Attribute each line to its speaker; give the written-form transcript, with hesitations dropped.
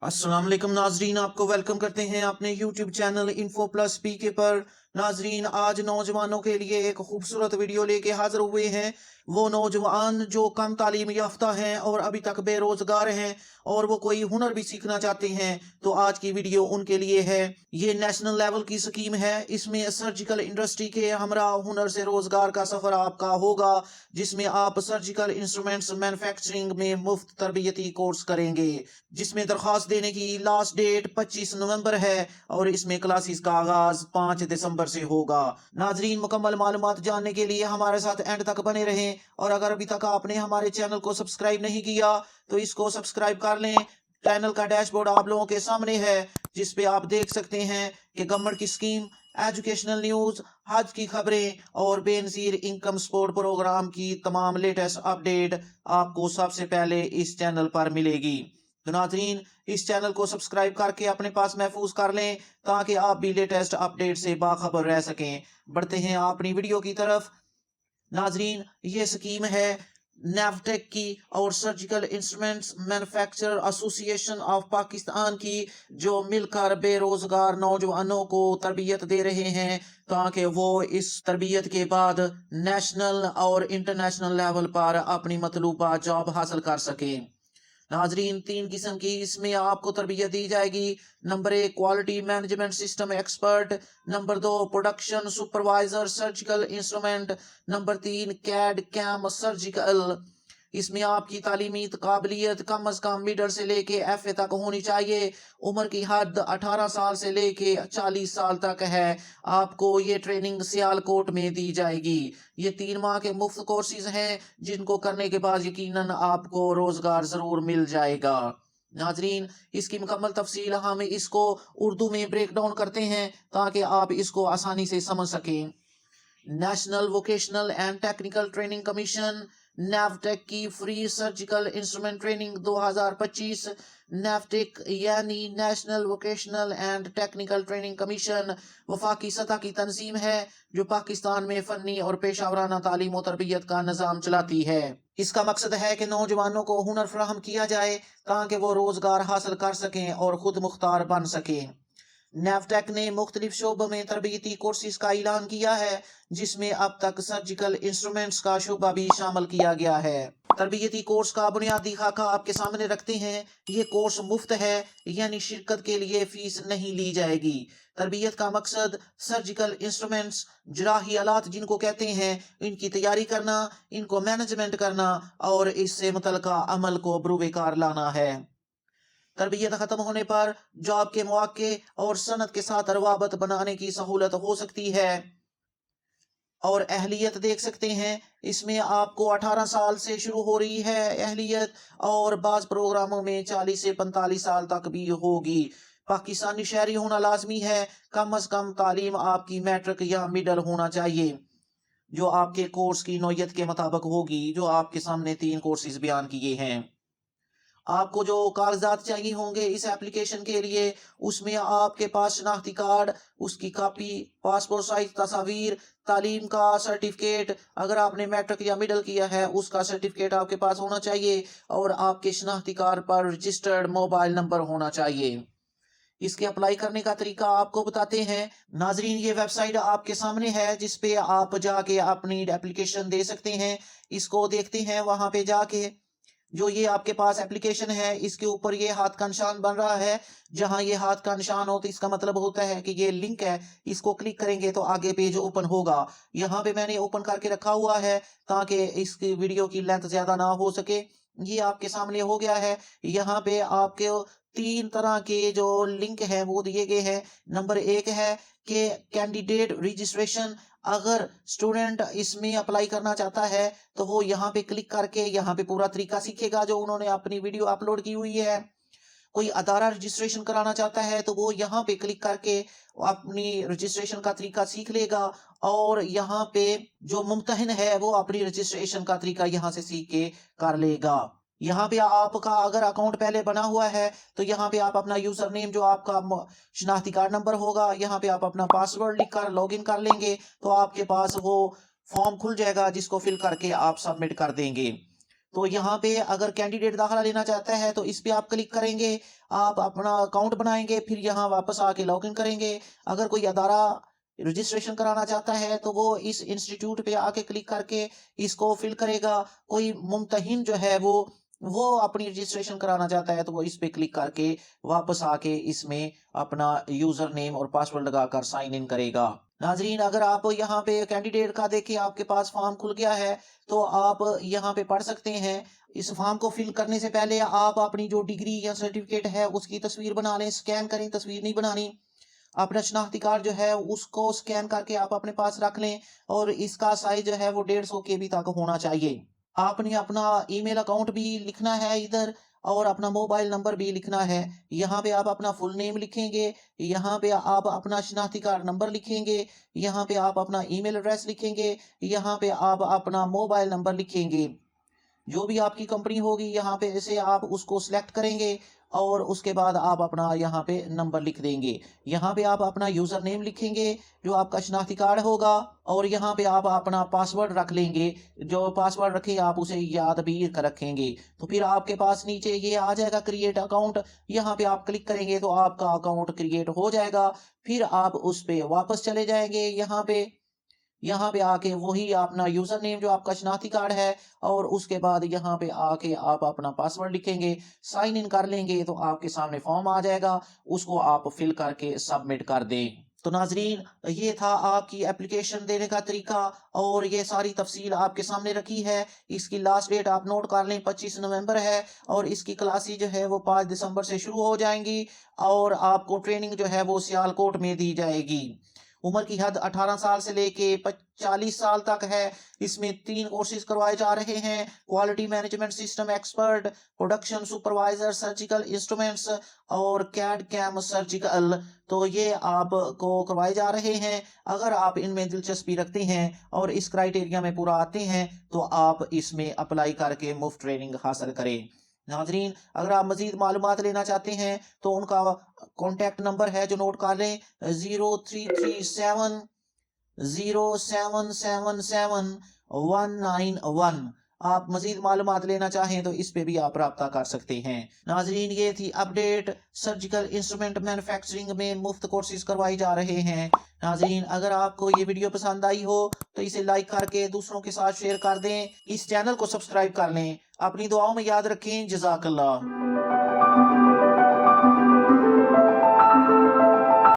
Speaker 1: अस्सलाम वालेकुम नाजरीन, आपको वेलकम करते हैं अपने YouTube चैनल इन्फो प्लस पीके पर। नाजरीन, आज नौजवानों के लिए एक खूबसूरत वीडियो लेके हाजिर हुए हैं। वो नौजवान जो कम तालीम याफ्ता हैं और अभी तक बेरोजगार हैं और वो कोई हुनर भी सीखना चाहते हैं, तो आज की वीडियो उनके लिए है। ये नेशनल लेवल की स्कीम है। इसमें सर्जिकल इंडस्ट्री के हमरा हुनर से रोजगार का सफर आपका होगा, जिसमें आप सर्जिकल इंस्ट्रूमेंट्स मैन्युफैक्चरिंग में मुफ्त तरबियती कोर्स करेंगे, जिसमें दरख्वास्त देने की लास्ट डेट 25 नवंबर है और इसमें क्लासेस का आगाज 5 दिसंबर से होगा। नाजरीन, मुकम्मल मालूमात जानने के लिए हमारे साथ एंड तक बने रहें, और अगर अभी तक आपने हमारे चैनल को सब्सक्राइब नहीं किया तो इसको सब्सक्राइब कर लें। चैनल का डैशबोर्ड आप लोगों के सामने है, जिस पे आप देख सकते हैं कि गवर्नमेंट की स्कीम, एजुकेशनल न्यूज, हज की खबरें और बेनजीर इनकम सपोर्ट प्रोग्राम की तमाम लेटेस्ट अपडेट आपको सबसे पहले इस चैनल पर मिलेगी। तो नाजरीन, इस चैनल को सब्सक्राइब करके अपने पास महफूज कर लें, ताकि आप भी लेटेस्ट अपडेट से बाखबर रह सकें। बढ़ते हैं अपनी वीडियो की तरफ। नाजरीन, ये स्कीम है नेवटेक की और surgical instruments manufacturer association of Pakistan की, जो मिलकर बेरोजगार नौजवानों को तरबियत दे रहे हैं, ताकि वो इस तरबियत के बाद नेशनल और इंटरनेशनल लेवल पर अपनी मतलूबा जॉब हासिल कर सकें। नाजरीन, 3 किस्म की इसमें आपको तरबियत दी जाएगी। Number 1, quality management system expert. Number 2, production supervisor surgical instrument. Number 3, CAD CAM surgical. इसमें आपकी तालीमी काबिलियत कम अज कम मिडल से लेके FA तक होनी चाहिए। उम्र की हद 18 साल से लेके 40 साल तक है। आपको ये ट्रेनिंग सियालकोट में दी जाएगी। ये 3 माह के मुफ्त कोर्सेज हैं, जिनको करने के बाद यकीनन आपको रोजगार जरूर मिल जाएगा। नाजरीन, इसकी मुकम्मल तफसील हम इसको उर्दू में ब्रेक डाउन करते हैं, ताकि आप इसको आसानी से समझ सकें। National vocational and technical training commission NAVTTC की free surgical instrument training 2025। NAVTTC यानी national vocational and technical training commission वफाकी सतह की तंजीम है, जो पाकिस्तान में फनी और पेशावराना तालीम और तरबियत का निज़ाम चलाती है। इसका मकसद है कि नौजवानों को हुनर फराहम किया जाए, ताकि वो रोजगार हासिल कर सकें और खुद मुख्तार बन सकें। नेवटेक ने मुख्तलिफ शोबों में तरबियती कोर्सेज का ऐलान किया है, जिसमें अब तक सर्जिकल इंस्ट्रूमेंट्स का शोबा भी शामिल किया गया है। तरबियती कोर्स का बुनियादी खाका आपके सामने रखते हैं। ये कोर्स मुफ्त है, यानी शिरकत के लिए फीस नहीं ली जाएगी। तरबियत का मकसद सर्जिकल इंस्ट्रूमेंट्स, जराही आलात जिनको कहते हैं, इनकी तैयारी करना, इनको मैनेजमेंट करना और इससे मुतल्लिका अमल को बरूबेकार लाना है। तरबियत खत्म होने पर जॉब के मौके और सनत के साथ रवाबत बनाने की सहूलत हो सकती है। और अहलियत देख सकते हैं, इसमें आपको 18 साल से शुरू हो रही है अहलियत, और बाज प्रोग्रामों में 40 से 45 साल तक भी होगी। पाकिस्तानी शहरी होना लाजमी है। कम अज कम तालीम आपकी मैट्रिक या मिडल होना चाहिए, जो आपके कोर्स की नौयत के मुताबिक होगी, जो आपके सामने 3 कोर्सेज बयान किए हैं। आपको जो कागजात चाहिए होंगे इस एप्लीकेशन के लिए, उसमें आपके पास शनाख्ती कार्ड, उसकी कॉपी, पासपोर्ट साइज तस्वीर, तालीम का सर्टिफिकेट, अगर आपने मैट्रिक या मिडिल किया है उसका सर्टिफिकेट आपके पास होना चाहिए, और आपके शनाख्ती कार्ड पर रजिस्टर्ड मोबाइल नंबर होना चाहिए। इसके अप्लाई करने का तरीका आपको बताते हैं। नाजरीन, ये वेबसाइट आपके सामने है, जिस पे आप जाके अपनी एप्लीकेशन दे सकते हैं। इसको देखते हैं। वहां पे जाके जो ये आपके पास एप्लीकेशन है, इसके ऊपर ये हाथ का निशान बन रहा है। जहां ये हाथ का निशान हो तो इसका मतलब होता है कि ये लिंक है। इसको क्लिक करेंगे तो आगे पेज ओपन होगा। यहाँ पे मैंने ओपन करके रखा हुआ है, ताकि इसकी वीडियो की लेंथ ज्यादा ना हो सके। ये आपके सामने हो गया है। यहाँ पे आपके 3 तरह के जो लिंक हैं वो दिए गए हैं। नंबर 1 है कि कैंडिडेट रजिस्ट्रेशन। अगर स्टूडेंट इसमें अप्लाई करना चाहता है तो वो यहाँ पे क्लिक करके यहाँ पे पूरा तरीका सीखेगा, जो उन्होंने अपनी वीडियो अपलोड की हुई है। कोई अदारा रजिस्ट्रेशन कराना चाहता है तो वो यहाँ पे क्लिक करके अपनी रजिस्ट्रेशन का तरीका सीख लेगा, और यहाँ पे जो मुमतहिन है वो अपनी रजिस्ट्रेशन का तरीका यहाँ से सीख के कर लेगा। यहाँ पे आपका अगर अकाउंट पहले बना हुआ है तो यहाँ पे आप अपना यूजर नेम, जो आपका शनाख्ती कार्ड नंबर होगा, यहाँ पे आप अपना पासवर्ड लिखकर लॉगिन कर लेंगे, तो आपके पास वो फॉर्म खुल जाएगा, जिसको फिल करके आप सबमिट कर देंगे। تو यहाँ पे अगर कैंडिडेट दाखिला लेना चाहता है तो इस पे आप क्लिक करेंगे, आप अपना अकाउंट बनाएंगे, फिर यहाँ वापस आके लॉगिन करेंगे। अगर कोई अदारा रजिस्ट्रेशन कराना चाहता है तो वो इस इंस्टीट्यूट पे आके क्लिक करके इसको फिल करेगा। कोई मुमतहिन जो है वो अपनी रजिस्ट्रेशन कराना चाहता है तो वो इस पे क्लिक करके वापस आके इसमें अपना यूजर नेम और पासवर्ड लगाकर साइन इन करेगा। नाजरीन, अगर आप यहाँ पे कैंडिडेट का देखिए आपके पास फॉर्म खुल गया है तो आप यहाँ पे पढ़ सकते हैं। इस फॉर्म को फिल करने से पहले आप अपनी जो डिग्री या सर्टिफिकेट है उसकी तस्वीर बना लें, स्कैन करें, तस्वीर नहीं बनानी। अपना शनाख्ती कार्ड जो है उसको स्कैन करके आप अपने पास रख लें और इसका साइज जो है वो 150 KB तक होना चाहिए। आपने अपना ईमेल अकाउंट भी लिखना है इधर और अपना मोबाइल नंबर भी लिखना है। यहाँ पे आप अपना फुल नेम लिखेंगे, यहाँ पे आप अपना शनाख्ती कार्ड नंबर लिखेंगे, यहाँ पे आप अपना ईमेल एड्रेस लिखेंगे, यहाँ पे आप अपना मोबाइल नंबर लिखेंगे। जो भी आपकी कंपनी होगी यहाँ पे ऐसे आप उसको सिलेक्ट करेंगे और उसके बाद आप अपना यहाँ पे नंबर लिख देंगे। यहाँ पे आप अपना यूजर नेम लिखेंगे जो आपका शनाख्ती कार्ड होगा और यहाँ पे आप अपना पासवर्ड रख लेंगे। जो पासवर्ड रखे आप उसे याद भी रखेंगे। तो फिर आपके पास नीचे ये आ जाएगा क्रिएट अकाउंट, यहाँ पे आप क्लिक करेंगे तो आपका अकाउंट क्रिएट हो जाएगा। फिर आप उस पे वापस चले जाएंगे। यहाँ पे आके वही अपना यूजर नेम जो आपका शनाख्ती कार्ड है और उसके बाद यहाँ पे आके आप अपना पासवर्ड लिखेंगे, साइन इन कर लेंगे तो आपके सामने फॉर्म आ जाएगा, उसको आप फिल करके सबमिट कर दें। तो नाजरीन, ये था आपकी एप्लीकेशन देने का तरीका और ये सारी तफसील आपके सामने रखी है। इसकी लास्ट डेट आप नोट कर लें, 25 नवंबर है और इसकी क्लासेस जो है वो 5 दिसंबर से शुरू हो जाएंगी और आपको ट्रेनिंग जो है वो सियालकोट में दी जाएगी। उम्र की हद 18 साल से लेके 40 साल तक है। इसमें 3 कोर्सेज करवाए जा रहे हैं: quality management system expert, production supervisor, surgical instruments और कैड कैम सर्जिकल। तो ये आपको करवाए जा रहे हैं। अगर आप इनमें दिलचस्पी रखते हैं और इस क्राइटेरिया में पूरा आते हैं तो आप इसमें अप्लाई करके मुफ्त ट्रेनिंग हासिल करें। नाजरीन, अगर आप मजीद मालूमात लेना चाहते हैं तो उनका कॉन्टैक्ट नंबर है जो नोट कर लें, 03370777 191। आप मजीद मालूमात लेना चाहें तो इस पे भी आप राब्ता कर सकते हैं। नाजरीन, ये थी अपडेट। सर्जिकल इंस्ट्रूमेंट मैन्युफैक्चरिंग में मुफ्त कोर्सेज करवाई जा रहे हैं। नाजरीन, अगर आपको ये वीडियो पसंद आई हो तो इसे लाइक करके दूसरों के साथ शेयर कर दें। इस चैनल को सब्सक्राइब कर लें। अपनी दुआओं में याद रखें। जज़ाकल्लाह।